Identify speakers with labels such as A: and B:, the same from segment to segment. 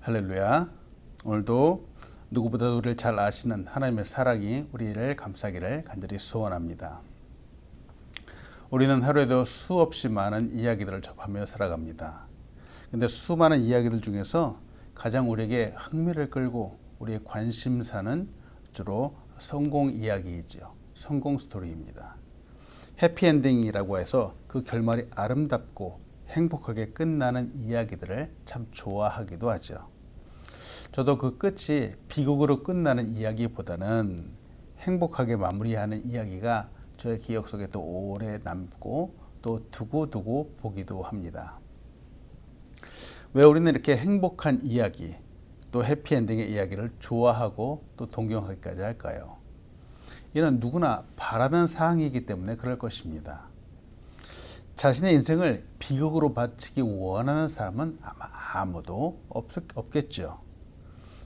A: 할렐루야. 오늘도 누구보다 우리를 잘 아시는 하나님의 사랑이 우리를 감싸기를 간절히 소원합니다. 우리는 하루에도 수없이 많은 이야기들을 접하며 살아갑니다. 근데 수많은 이야기들 중에서 가장 우리에게 흥미를 끌고 우리의 관심사는 주로 성공 이야기이죠. 성공 스토리입니다. 해피엔딩이라고 해서 그 결말이 아름답고 행복하게 끝나는 이야기들을 참 좋아하기도 하죠. 저도 그 끝이 비극으로 끝나는 이야기보다는 행복하게 마무리하는 이야기가 저의 기억 속에 또 오래 남고 또 두고두고 보기도 합니다. 왜 우리는 이렇게 행복한 이야기, 또 해피엔딩의 이야기를 좋아하고 또 동경하기까지 할까요? 이는 누구나 바라는 사항이기 때문에 그럴 것입니다. 자신의 인생을 비극으로 바치기 원하는 사람은 아마 아무도 없겠죠.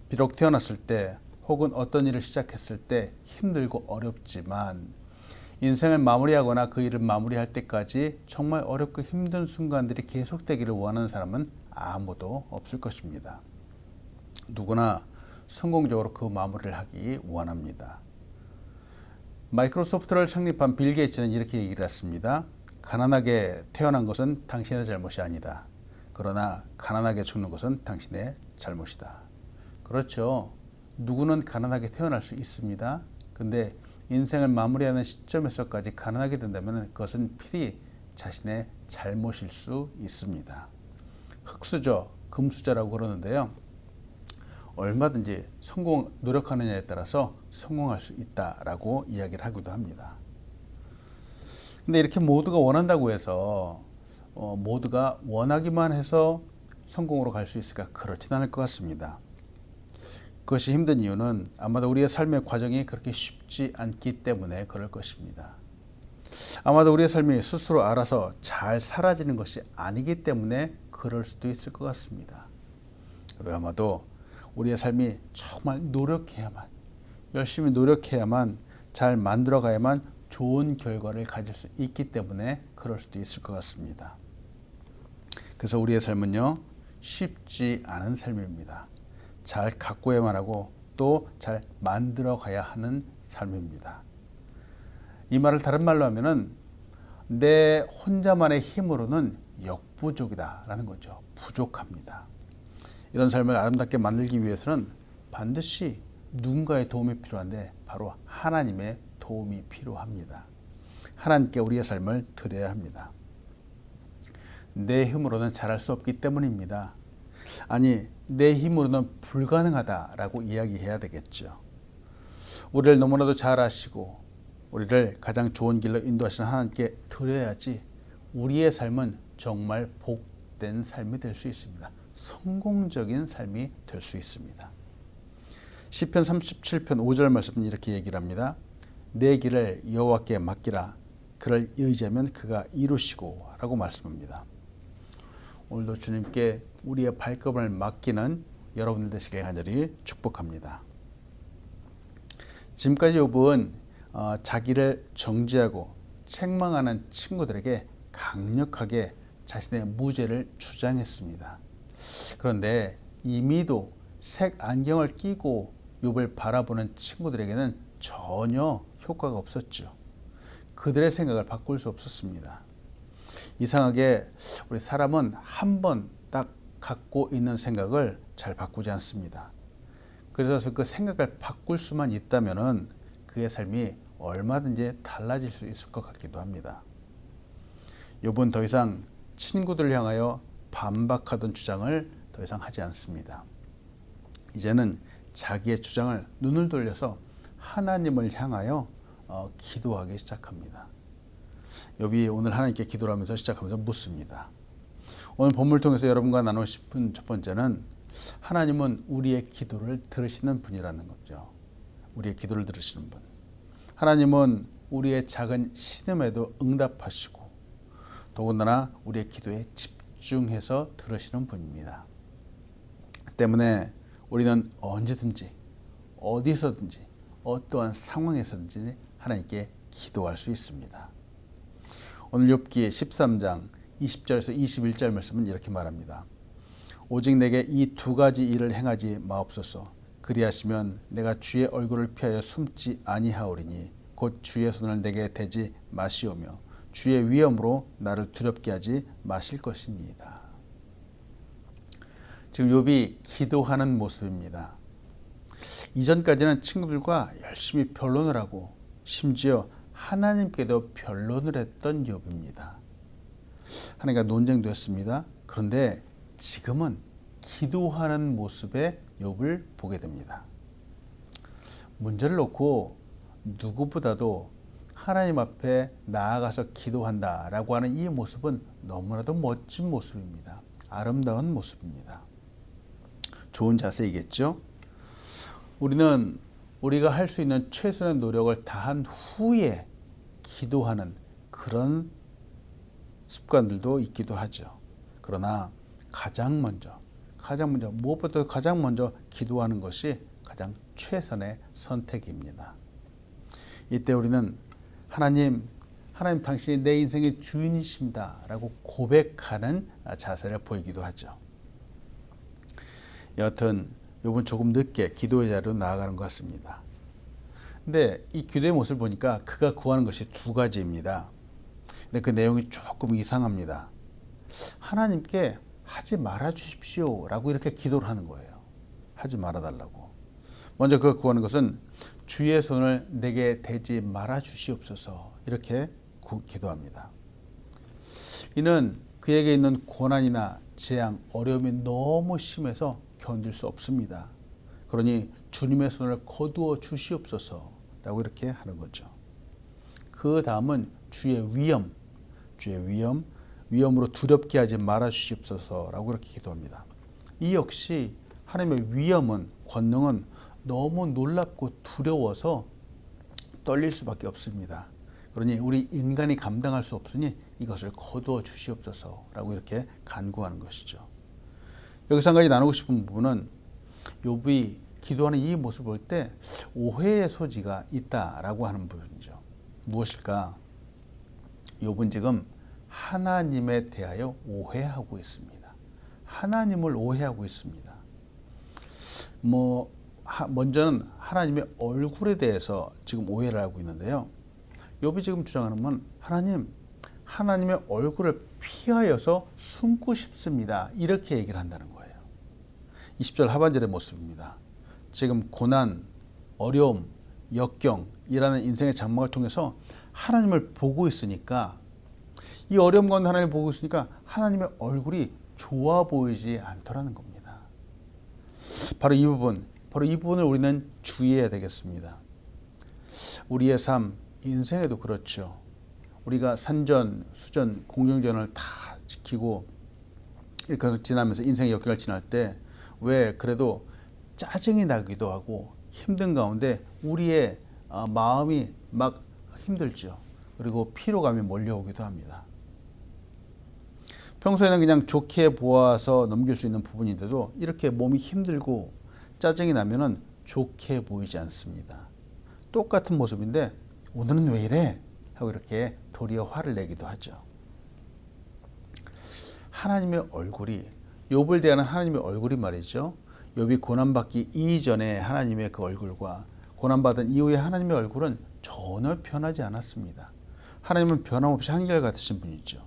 A: 비록 태어났을 때 혹은 어떤 일을 시작했을 때 힘들고 어렵지만 인생을 마무리하거나 그 일을 마무리할 때까지 정말 어렵고 힘든 순간들이 계속되기를 원하는 사람은 아무도 없을 것입니다. 누구나 성공적으로 그 마무리를 하기 원합니다. 마이크로소프트를 창립한 빌 게이츠는 이렇게 얘기를 했습니다. 가난하게 태어난 것은 당신의 잘못이 아니다. 그러나 가난하게 죽는 것은 당신의 잘못이다. 그렇죠. 누구는 가난하게 태어날 수 있습니다. 근데 인생을 마무리하는 시점에서까지 가난하게 된다면 그것은 필히 자신의 잘못일 수 있습니다. 흙수저, 금수저라고 그러는데요. 얼마든지 노력하느냐에 따라서 성공할 수 있다라고 이야기를 하기도 합니다. 근데 이렇게 모두가 원한다고 해서 모두가 원하기만 해서 성공으로 갈 수 있을까? 그렇진 않을 것 같습니다. 그것이 힘든 이유는 아마도 우리의 삶의 과정이 그렇게 쉽지 않기 때문에 그럴 것입니다. 아마도 우리의 삶이 스스로 알아서 잘 사라지는 것이 아니기 때문에 그럴 수도 있을 것 같습니다. 그리고 아마도 우리의 삶이 정말 노력해야만, 열심히 노력해야만, 잘 만들어가야만 좋은 결과를 가질 수 있기 때문에 그럴 수도 있을 것 같습니다. 그래서 우리의 삶은요, 쉽지 않은 삶입니다. 잘 가꾸어야만 하고 또 잘 만들어 가야 하는 삶입니다. 이 말을 다른 말로 하면은 내 혼자만의 힘으로는 역부족이다라는 거죠. 부족합니다. 이런 삶을 아름답게 만들기 위해서는 반드시 누군가의 도움이 필요한데 바로 하나님의 도움이 필요합니다. 하나님께 우리의 삶을 드려야 합니다. 내 힘으로는 잘할 수 없기 때문입니다. 아니, 내 힘으로는 불가능하다라고 이야기해야 되겠죠. 우리를 너무나도 잘 아시고 우리를 가장 좋은 길로 인도하시는 하나님께 드려야지 우리의 삶은 정말 복된 삶이 될 수 있습니다. 성공적인 삶이 될 수 있습니다. 시편 37편 5절 말씀은 이렇게 얘기를 합니다. 내 길을 여호와께 맡기라. 그를 의지하면 그가 이루시고 라고 말씀합니다. 오늘도 주님께 우리의 발걸음을 맡기는 여러분들 되시길 간절히 축복합니다. 지금까지 욥은 자기를 정죄하고 책망하는 친구들에게 강력하게 자신의 무죄를 주장했습니다. 그런데 이미도 색 안경을 끼고 욥을 바라보는 친구들에게는 전혀 효과가 없었죠. 그들의 생각을 바꿀 수 없었습니다. 이상하게 우리 사람은 한 번 딱 갖고 있는 생각을 잘 바꾸지 않습니다. 그래서 그 생각을 바꿀 수만 있다면은 그의 삶이 얼마든지 달라질 수 있을 것 같기도 합니다. 욥은 더 이상 친구들을 향하여 반박하던 주장을 더 이상 하지 않습니다. 이제는 자기의 주장을 눈을 돌려서 하나님을 향하여 기도하기 시작합니다. 욥이 오늘 하나님께 기도를 하면서 시작하면서 묻습니다. 오늘 본문을 통해서 여러분과 나누고 싶은 첫 번째는 하나님은 우리의 기도를 들으시는 분이라는 거죠. 우리의 기도를 들으시는 분. 하나님은 우리의 작은 신음에도 응답하시고 더군다나 우리의 기도에 집중해서 들으시는 분입니다. 때문에 우리는 언제든지 어디서든지 어떠한 상황에서든지 하나님께 기도할 수 있습니다. 오늘 욥기 13장 20절에서 21절 말씀은 이렇게 말합니다. 오직 내게 이 두 가지 일을 행하지 마옵소서. 그리하시면 내가 주의 얼굴을 피하여 숨지 아니하오리니 곧 주의 손을 내게 대지 마시오며 주의 위엄으로 나를 두렵게 하지 마실 것이니이다. 지금 욥이 기도하는 모습입니다. 이전까지는 친구들과 열심히 변론을 하고 심지어 하나님께도 변론을 했던 욥입니다. 하나님과 논쟁도 했습니다. 그런데 지금은 기도하는 모습의 욥을 보게 됩니다. 문제를 놓고 누구보다도 하나님 앞에 나아가서 기도한다라고 하는 이 모습은 너무나도 멋진 모습입니다. 아름다운 모습입니다. 좋은 자세이겠죠? 우리는 우리가 할 수 있는 최선의 노력을 다한 후에 기도하는 그런 습관들도 있기도 하죠. 그러나 가장 먼저 무엇보다도 가장 먼저 기도하는 것이 가장 최선의 선택입니다. 이때 우리는 하나님 당신이 내 인생의 주인이십니다 라고 고백하는 자세를 보이기도 하죠. 여하튼 욥은 조금 늦게 기도의 자리로 나아가는 것 같습니다. 근데 이 기도의 모습을 보니까 그가 구하는 것이 두 가지입니다. 근데 그 내용이 조금 이상합니다. 하나님께 하지 말아 주십시오 라고 이렇게 기도를 하는 거예요. 하지 말아 달라고. 먼저 그가 구하는 것은 주의 손을 내게 대지 말아 주시옵소서 이렇게 기도합니다. 이는 그에게 있는 고난이나 재앙, 어려움이 너무 심해서 견딜 수 없습니다. 그러니 주님의 손을 거두어 주시옵소서 라고 이렇게 하는 거죠. 그 다음은 주의 위엄으로 두렵게 하지 말아 주시옵소서 라고 이렇게 기도합니다. 이 역시 하나님의 위엄은, 권능은 너무 놀랍고 두려워서 떨릴 수밖에 없습니다. 그러니 우리 인간이 감당할 수 없으니 이것을 거두어 주시옵소서 라고 이렇게 간구하는 것이죠. 여기서 한 가지 나누고 싶은 부분은 욥이 기도하는 이 모습을 볼 때 오해의 소지가 있다라고 하는 부분이죠. 무엇일까? 욥은 지금 하나님에 대하여 오해하고 있습니다. 하나님을 오해하고 있습니다. 먼저는 하나님의 얼굴에 대해서 지금 오해를 하고 있는데요. 욥이 지금 주장하는 건 하나님의 얼굴을 피하여서 숨고 싶습니다. 이렇게 얘기를 한다는 거예요. 20절 하반절의 모습입니다. 지금 고난, 어려움, 역경이라는 인생의 장막을 통해서 하나님을 보고 있으니까 이 어려움 가운데 하나님을 보고 있으니까 하나님의 얼굴이 좋아 보이지 않더라는 겁니다. 바로 이 부분을 우리는 주의해야 되겠습니다. 우리의 삶, 인생에도 그렇죠. 우리가 산전, 수전, 공경전을 다 지키고 이렇게 지나면서 인생의 역경을 지날 때 왜 그래도 짜증이 나기도 하고 힘든 가운데 우리의 마음이 막 힘들죠. 그리고 피로감이 몰려오기도 합니다. 평소에는 그냥 좋게 보아서 넘길 수 있는 부분인데도 이렇게 몸이 힘들고 짜증이 나면은 좋게 보이지 않습니다. 똑같은 모습인데 오늘은 왜 이래? 하고 이렇게 도리어 화를 내기도 하죠. 하나님의 얼굴이, 욥을 대하는 하나님의 얼굴이 말이죠. 욥이 고난받기 이전에 하나님의 그 얼굴과 고난받은 이후에 하나님의 얼굴은 전혀 변하지 않았습니다. 하나님은 변함없이 한결같으신 분이죠.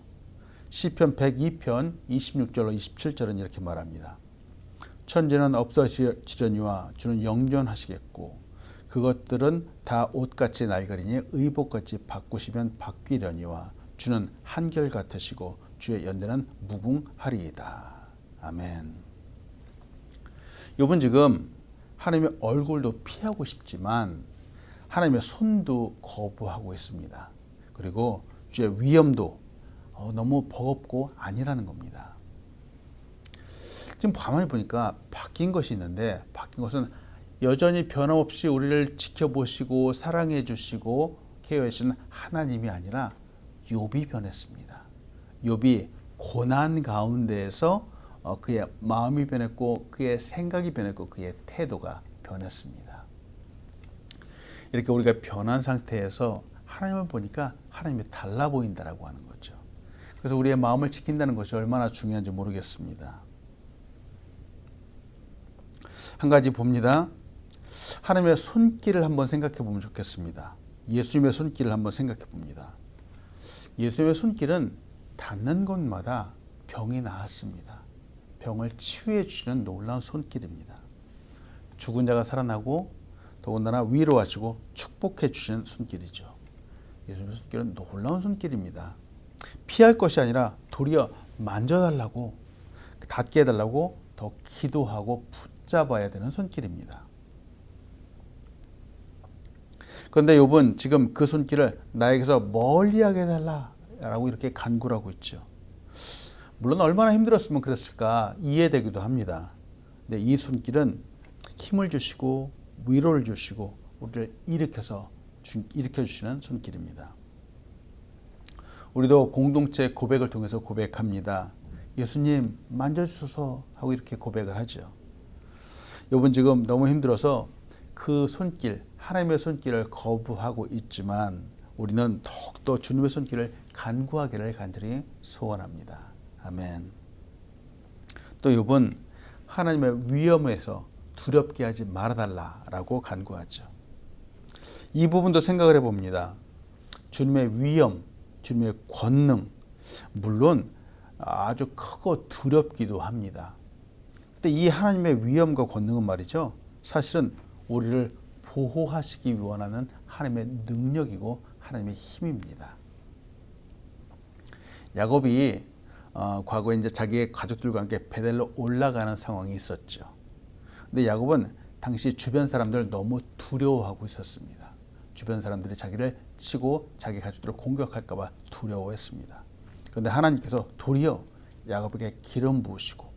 A: 시편 102편 26절로 27절은 이렇게 말합니다. 천지는 없어지려니와 주는 영존하시겠고 그것들은 다 옷같이 낡으리니 의복같이 바꾸시면 바뀌려니와 주는 한결같으시고 주의 연대는 무궁하리이다. 아멘. 욥은 지금 하나님의 얼굴도 피하고 싶지만 하나님의 손도 거부하고 있습니다. 그리고 주의 위엄도 너무 버겁고 아니라는 겁니다. 지금 가만히 보니까 바뀐 것이 있는데 바뀐 것은 여전히 변함없이 우리를 지켜보시고 사랑해 주시고 케어해 주시는 하나님이 아니라 욥이 변했습니다. 욥이 고난 가운데에서 그의 마음이 변했고 그의 생각이 변했고 그의 태도가 변했습니다. 이렇게 우리가 변한 상태에서 하나님을 보니까 하나님이 달라 보인다라고 하는 거죠. 그래서 우리의 마음을 지킨다는 것이 얼마나 중요한지 모르겠습니다. 한 가지 봅니다. 하나님의 손길을 한번 생각해 보면 좋겠습니다. 예수님의 손길을 한번 생각해 봅니다. 예수님의 손길은 닿는 곳마다 병이 나았습니다. 병을 치유해 주시는 놀라운 손길입니다. 죽은 자가 살아나고 더군다나 위로하시고 축복해 주시는 손길이죠. 예수님의 손길은 놀라운 손길입니다. 피할 것이 아니라 도리어 만져달라고, 닿게 해달라고 더 기도하고 붙잡아야 되는 손길입니다. 그런데 욥은 지금 그 손길을 나에게서 멀리하게 해달라라고 이렇게 간구를 하고 있죠. 물론 얼마나 힘들었으면 그랬을까 이해되기도 합니다. 근데 이 손길은 힘을 주시고 위로를 주시고 우리를 일으켜주시는 손길입니다. 우리도 공동체 고백을 통해서 고백합니다. 예수님 만져주소서 하고 이렇게 고백을 하죠. 욥은 지금 너무 힘들어서 그 손길, 하나님의 손길을 거부하고 있지만 우리는 더욱더 주님의 손길을 간구하기를 간절히 소원합니다. 아멘. 또 욥은 하나님의 위엄에서 두렵게 하지 말아달라라고 간구하죠. 이 부분도 생각을 해봅니다. 주님의 위엄, 주님의 권능, 물론 아주 크고 두렵기도 합니다. 근데 이 하나님의 위엄과 권능은 말이죠, 사실은 우리를 보호하시기 원하는 하나님의 능력이고 하나님의 힘입니다. 야곱이 과거에 이제 자기의 가족들과 함께 베델로 올라가는 상황이 있었죠. 근데 야곱은 당시 주변 사람들을 너무 두려워하고 있었습니다. 주변 사람들이 자기를 치고 자기 가족들을 공격할까 봐 두려워했습니다. 그런데 하나님께서 도리어 야곱에게 기름 부으시고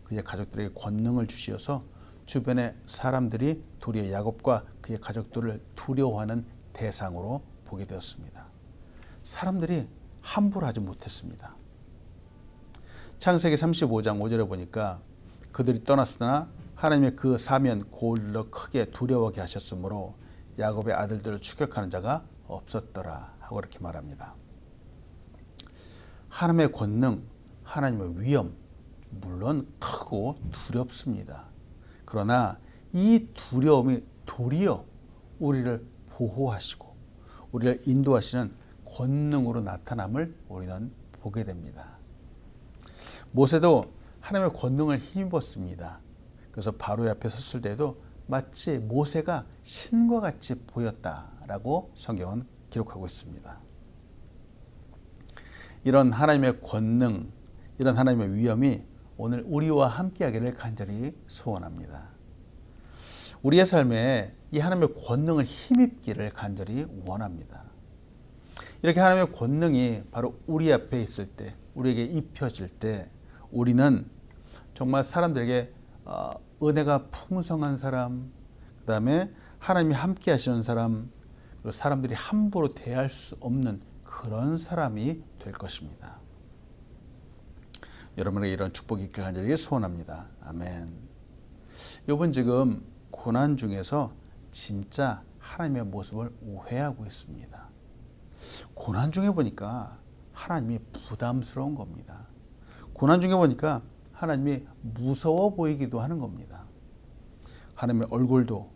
A: 그의 가족들에게 권능을 주시어서 주변의 사람들이 도리어 야곱과 그의 가족들을 두려워하는 대상으로 보게 되었습니다. 사람들이 함부로 하지 못했습니다. 창세기 35장 5절에 보니까 그들이 떠났으나 하나님의 그 사면 고울로 크게 두려워하게 하셨으므로 야곱의 아들들을 추격하는 자가 없었더라 하고 이렇게 말합니다. 하나님의 권능, 하나님의 위엄, 물론 크고 두렵습니다. 그러나 이 두려움이 도리어 우리를 보호하시고 우리를 인도하시는 권능으로 나타남을 우리는 보게 됩니다. 모세도 하나님의 권능을 힘입었습니다. 그래서 바로의 앞에 섰을 때도 마치 모세가 신과 같이 보였다라고 성경은 기록하고 있습니다. 이런 하나님의 권능, 이런 하나님의 위엄이 오늘 우리와 함께하기를 간절히 소원합니다. 우리의 삶에 이 하나님의 권능을 힘입기를 간절히 원합니다. 이렇게 하나님의 권능이 바로 우리 앞에 있을 때, 우리에게 입혀질 때 우리는 정말 사람들에게 은혜가 풍성한 사람, 그 다음에 하나님이 함께 하시는 사람, 그리고 사람들이 함부로 대할 수 없는 그런 사람이 될 것입니다. 여러분에게 이런 축복이 있길 간절히 소원합니다. 아멘. 욥은 지금 고난 중에서 진짜 하나님의 모습을 오해하고 있습니다. 고난 중에 보니까 하나님이 부담스러운 겁니다. 고난 중에 보니까 하나님이 무서워 보이기도 하는 겁니다. 하나님의 얼굴도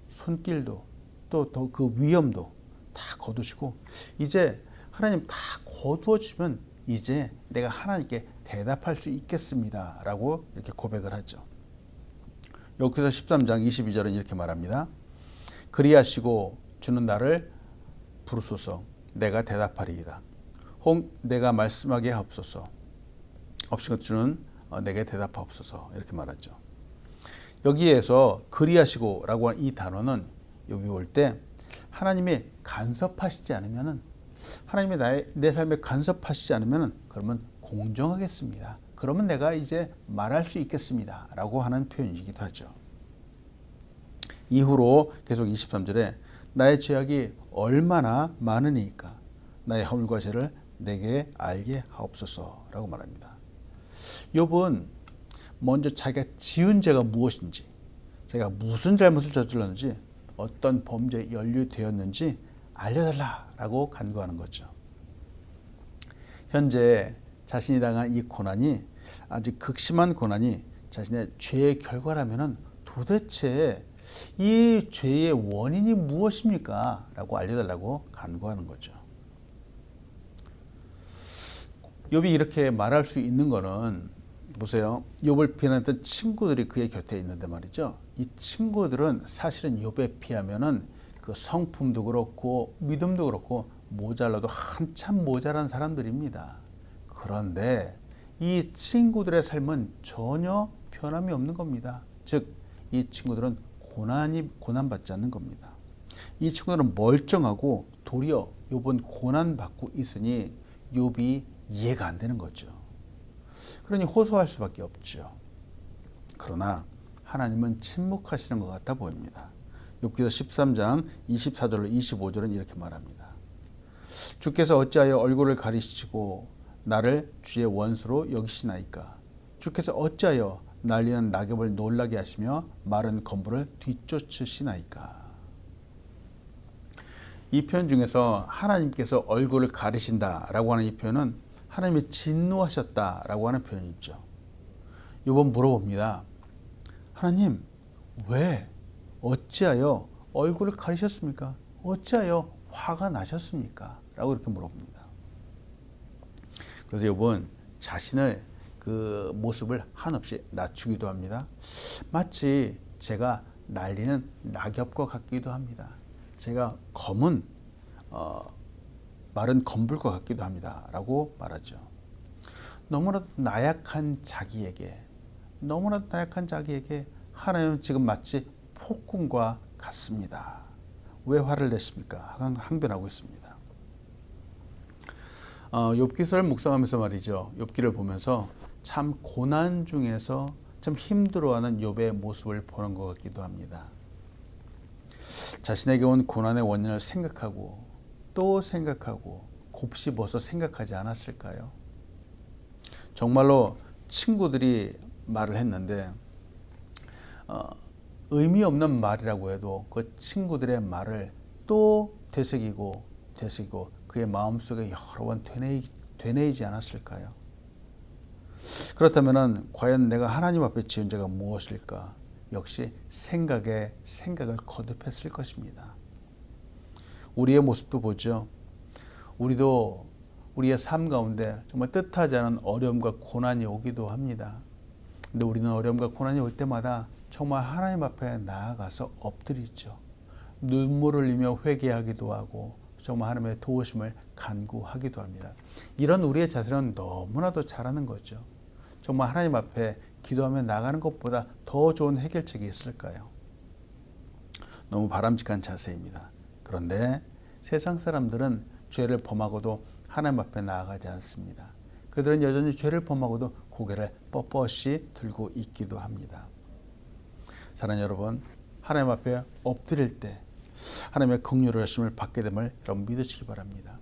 A: 손길도 또 그 위엄도 다 거두시고 이제 하나님 다 거두어주면 이제 내가 하나님께 대답할 수 있겠습니다 라고 이렇게 고백을 하죠. 여기서 13장 22절은 이렇게 말합니다. 그리하시고 주는 나를 부르소서 내가 대답하리이다. 혹 내가 말씀하게 하옵소서 없이는 주는 내게 대답하옵소서 이렇게 말하죠. 여기에서 그리하시고 라고 하는 이 단어는 여기 올 때 하나님이 간섭하시지 않으면은 하나님이 내 삶에 간섭하시지 않으면은 그러면 공정하겠습니다. 그러면 내가 이제 말할 수 있겠습니다 라고 하는 표현이기도 하죠. 이후로 계속 23절에 나의 죄악이 얼마나 많으니까 나의 허물과 죄를 내게 알게 하옵소서 라고 말합니다. 욥은 먼저 자기가 지은 죄가 무엇인지, 제가 무슨 잘못을 저질렀는지, 어떤 범죄에 연루되었는지 알려달라라고 간구하는 거죠. 현재 자신이 당한 이 고난이 아주 극심한 고난이 자신의 죄의 결과라면은 도대체 이 죄의 원인이 무엇입니까? 라고 알려달라고 간구하는 거죠. 욥이 이렇게 말할 수 있는 거는 보세요. 욥을 비난했던 친구들이 그의 곁에 있는데 말이죠. 이 친구들은 사실은 욥에 비하면은 그 성품도 그렇고 믿음도 그렇고 모자라도 한참 모자란 사람들입니다. 그런데 이 친구들의 삶은 전혀 변함이 없는 겁니다. 즉, 이 친구들은 고난받지 않는 겁니다. 이 친구들은 멀쩡하고 도리어 욥은 고난받고 있으니 욥이 이해가 안 되는 거죠. 그러니 호소할 수밖에 없죠. 그러나 하나님은 침묵하시는 것 같아 보입니다. 욥기서 13장 24절로 25절은 이렇게 말합니다. 주께서 어찌하여 얼굴을 가리시고 나를 주의 원수로 여기시나이까? 주께서 어찌하여 날리는 낙엽을 놀라게 하시며 마른 건물을 뒤쫓으시나이까? 이 표현 중에서 하나님께서 얼굴을 가리신다라고 하는 이 표현은 하나님이 진노하셨다라고 하는 표현이 있죠. 욥은 물어봅니다. 하나님, 왜 어찌하여 얼굴을 가리셨습니까? 어찌하여 화가 나셨습니까? 라고 이렇게 물어봅니다. 그래서 욥은 자신을 그 모습을 한없이 낮추기도 합니다. 마치 제가 날리는 낙엽과 같기도 합니다. 제가 검은 마른 건불과 같기도 합니다. 라고 말하죠. 너무나도 나약한 자기에게 하나님은 지금 마치 폭군과 같습니다. 왜 화를 내십니까? 항변하고 있습니다. 욥기서를 묵상하면서 말이죠. 욥기를 보면서 참 고난 중에서 참 힘들어하는 욥의 모습을 보는 것 같기도 합니다. 자신에게 온 고난의 원인을 생각하고 또 생각하고 곱씹어서 생각하지 않았을까요? 정말로 친구들이 말을 했는데 의미 없는 말이라고 해도 그 친구들의 말을 또 되새기고 그의 마음속에 여러 번 되뇌이지 않았을까요? 그렇다면 과연 내가 하나님 앞에 지은 죄가 무엇일까? 역시 생각을 거듭했을 것입니다. 우리의 모습도 보죠. 우리도 우리의 삶 가운데 정말 뜻하지 않은 어려움과 고난이 오기도 합니다. 근데 우리는 어려움과 고난이 올 때마다 정말 하나님 앞에 나아가서 엎드리죠. 눈물을 흘리며 회개하기도 하고 정말 하나님의 도우심을 간구하기도 합니다. 이런 우리의 자세는 너무나도 잘하는 거죠. 정말 하나님 앞에 기도하며 나가는 것보다 더 좋은 해결책이 있을까요? 너무 바람직한 자세입니다. 그런데 세상 사람들은 죄를 범하고도 하나님 앞에 나아가지 않습니다. 그들은 여전히 죄를 범하고도 고개를 뻣뻣이 들고 있기도 합니다. 사랑하는 여러분, 하나님 앞에 엎드릴 때 하나님의 긍휼의 여심을 받게 됨을 여러분 믿으시기 바랍니다.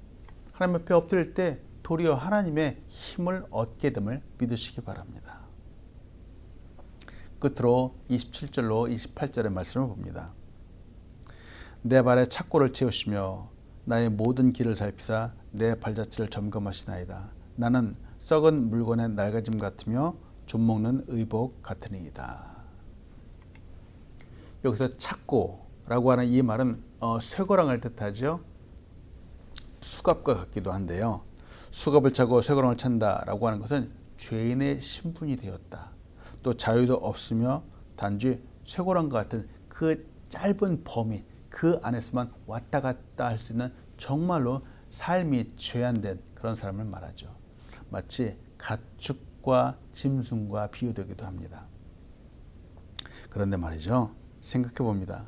A: 하나님 앞에 엎드릴 때 도리어 하나님의 힘을 얻게 됨을 믿으시기 바랍니다. 끝으로 27절로 28절의 말씀을 봅니다. 내 발에 착고를 채우시며 나의 모든 길을 살피사 내 발자취를 점검하시나이다. 나는 썩은 물건의 낡아짐 같으며 좀먹는 의복 같으니이다. 여기서 착고라고 하는 이 말은 쇠고랑을 뜻하죠. 수갑과 같기도 한데요. 수갑을 차고 쇠고랑을 찬다라고 하는 것은 죄인의 신분이 되었다. 또 자유도 없으며 단지 쇠고랑과 같은 그 짧은 범위 그 안에서만 왔다 갔다 할 수 있는 정말로 삶이 죄안된 그런 사람을 말하죠. 마치 가축과 짐승과 비유되기도 합니다. 그런데 말이죠. 생각해 봅니다.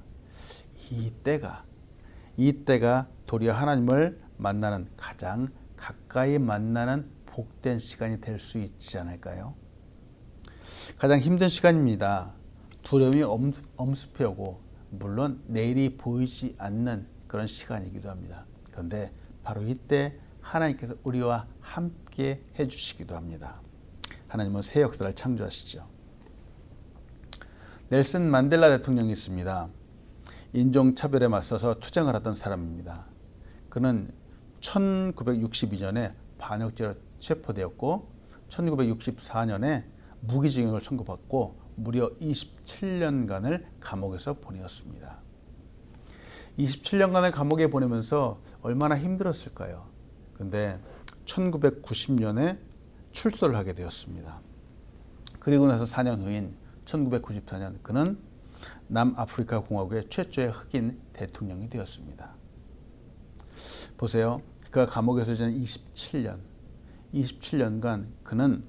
A: 이때가 도리어 하나님을 만나는 가장 가까이 만나는 복된 시간이 될 수 있지 않을까요? 가장 힘든 시간입니다. 두려움이 엄습해 오고 물론 내일이 보이지 않는 그런 시간이기도 합니다. 그런데 바로 이때 하나님께서 우리와 함께 해주시기도 합니다. 하나님은 새 역사를 창조하시죠. 넬슨 만델라 대통령이 있습니다. 인종차별에 맞서서 투쟁을 하던 사람입니다. 그는 1962년에 반역죄로 체포되었고 1964년에 무기징역을 선고받고 무려 27년간을 감옥에서 보내었습니다. 27년간을 감옥에 보내면서 얼마나 힘들었을까요? 근데 1990년에 출소를 하게 되었습니다. 그리고 나서 4년 후인 1994년 그는 남아프리카 공화국의 최초의 흑인 대통령이 되었습니다. 보세요. 그가 감옥에서 지낸 27년간 그는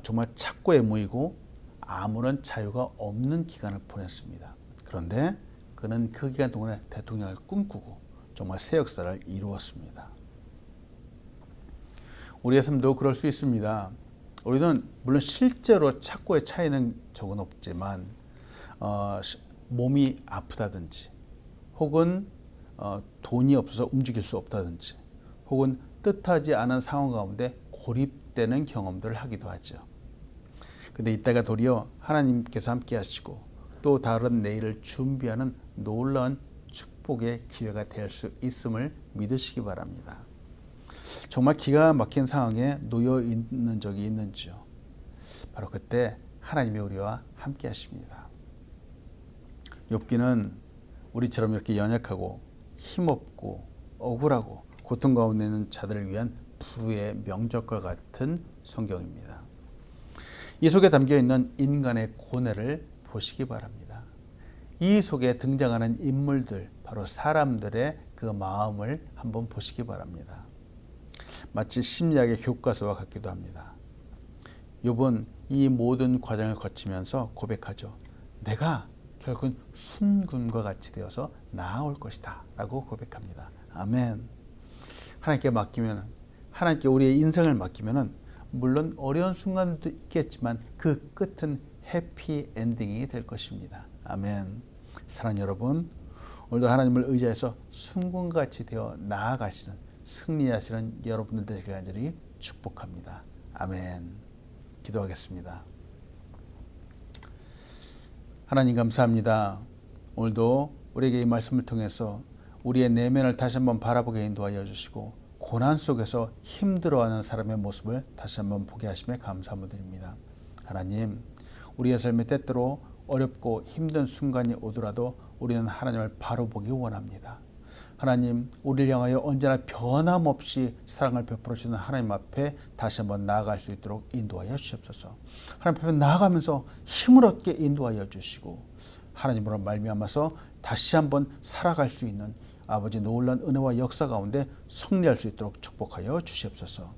A: 정말 착고에 무이고 아무런 자유가 없는 기간을 보냈습니다. 그런데 그는 그 기간 동안에 대통령을 꿈꾸고 정말 새 역사를 이루었습니다. 우리의 삶도 그럴 수 있습니다. 우리는 물론 실제로 착고에 차이는 적은 없지만 몸이 아프다든지 혹은 돈이 없어서 움직일 수 없다든지 혹은 뜻하지 않은 상황 가운데 고립되는 경험들을 하기도 하죠. 근데 이때가 도리어 하나님께서 함께 하시고 또 다른 내일을 준비하는 놀라운 축복의 기회가 될 수 있음을 믿으시기 바랍니다. 정말 기가 막힌 상황에 놓여 있는 적이 있는지요? 바로 그때 하나님이 우리와 함께 하십니다. 욥기는 우리처럼 이렇게 연약하고 힘없고 억울하고 고통 가운데 있는 자들을 위한 부의 명적과 같은 성경입니다. 이 속에 담겨있는 인간의 고뇌를 보시기 바랍니다. 이 속에 등장하는 인물들, 바로 사람들의 그 마음을 한번 보시기 바랍니다. 마치 심리학의 교과서와 같기도 합니다. 욥은 이 모든 과정을 거치면서 고백하죠. 내가 결국은 순금과 같이 되어서 나아올 것이다 라고 고백합니다. 아멘. 하나님께 맡기면, 하나님께 우리의 인생을 맡기면 물론 어려운 순간도 있겠지만 그 끝은 해피 엔딩이 될 것입니다. 아멘. 사랑하는 여러분, 오늘도 하나님을 의지해서 순금같이 되어 나아가시는 승리하시는 여러분들 되시길 간절히 축복합니다. 아멘. 기도하겠습니다. 하나님 감사합니다. 오늘도 우리에게 이 말씀을 통해서 우리의 내면을 다시 한번 바라보게 인도하여 주시고 고난 속에서 힘들어하는 사람의 모습을 다시 한번 보게 하심에 감사함을 드립니다. 하나님, 우리의 삶에 때때로 어렵고 힘든 순간이 오더라도 우리는 하나님을 바로 보기 원합니다. 하나님, 우리를 향하여 언제나 변함없이 사랑을 베풀어 주시는 하나님 앞에 다시 한번 나아갈 수 있도록 인도하여 주시옵소서. 하나님 앞에 나아가면서 힘을 얻게 인도하여 주시고 하나님으로 말미암아서 다시 한번 살아갈 수 있는 아버지 놀라운 은혜와 역사 가운데 승리할 수 있도록 축복하여 주시옵소서.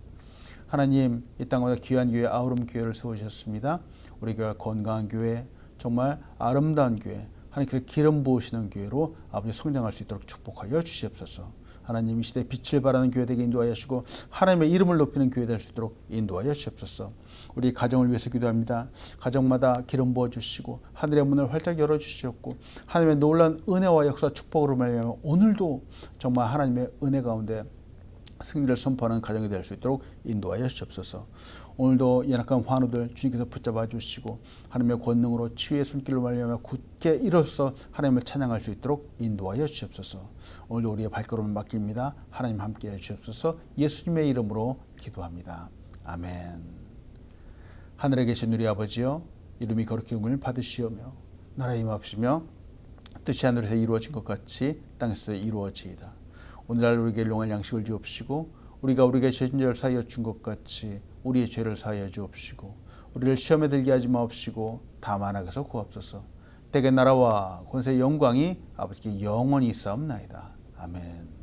A: 하나님, 이 땅에 귀한 교회 아우름 교회를 세우셨습니다. 우리 교회가 건강한 교회, 정말 아름다운 교회, 하나님께서 기름 부으시는 교회로 아버지 성장할 수 있도록 축복하여 주시옵소서. 하나님, 이 시대에 빛을 발하는 교회 되게 인도하여 주시고 하나님의 이름을 높이는 교회 될 수 있도록 인도하여 주시옵소서. 우리 가정을 위해서 기도합니다. 가정마다 기름 부어주시고 하늘의 문을 활짝 열어주시옵고 하나님의 놀라운 은혜와 역사 축복으로 말미암아 오늘도 정말 하나님의 은혜 가운데 승리를 선포하는 가정이 될 수 있도록 인도하여 주시옵소서. 오늘도 연약한 환우들 주님께서 붙잡아 주시고 하나님의 권능으로 치유의 손길로 말미암아 굳게 일어서 하나님을 찬양할 수 있도록 인도하여 주시옵소서. 오늘도 우리의 발걸음을 맡깁니다. 하나님 함께해 주시옵소서. 예수님의 이름으로 기도합니다. 아멘. 하늘에 계신 우리 아버지여, 이름이 거룩히 여김을 받으시오며 나라의 임하옵시며 뜻이 하늘에서 이루어진 것 같이 땅에서 이루어지이다. 오늘날 우리에게 일용할 양식을 주옵시고 우리가 우리에게 죄진 자를 사하여 준 것 같이 우리의 죄를 사하여 주옵시고 우리를 시험에 들게 하지 마옵시고 다만 악에서 구하옵소서. 때에 나라와 권세의 영광이 아버지께 영원히 있사옵나이다. 아멘.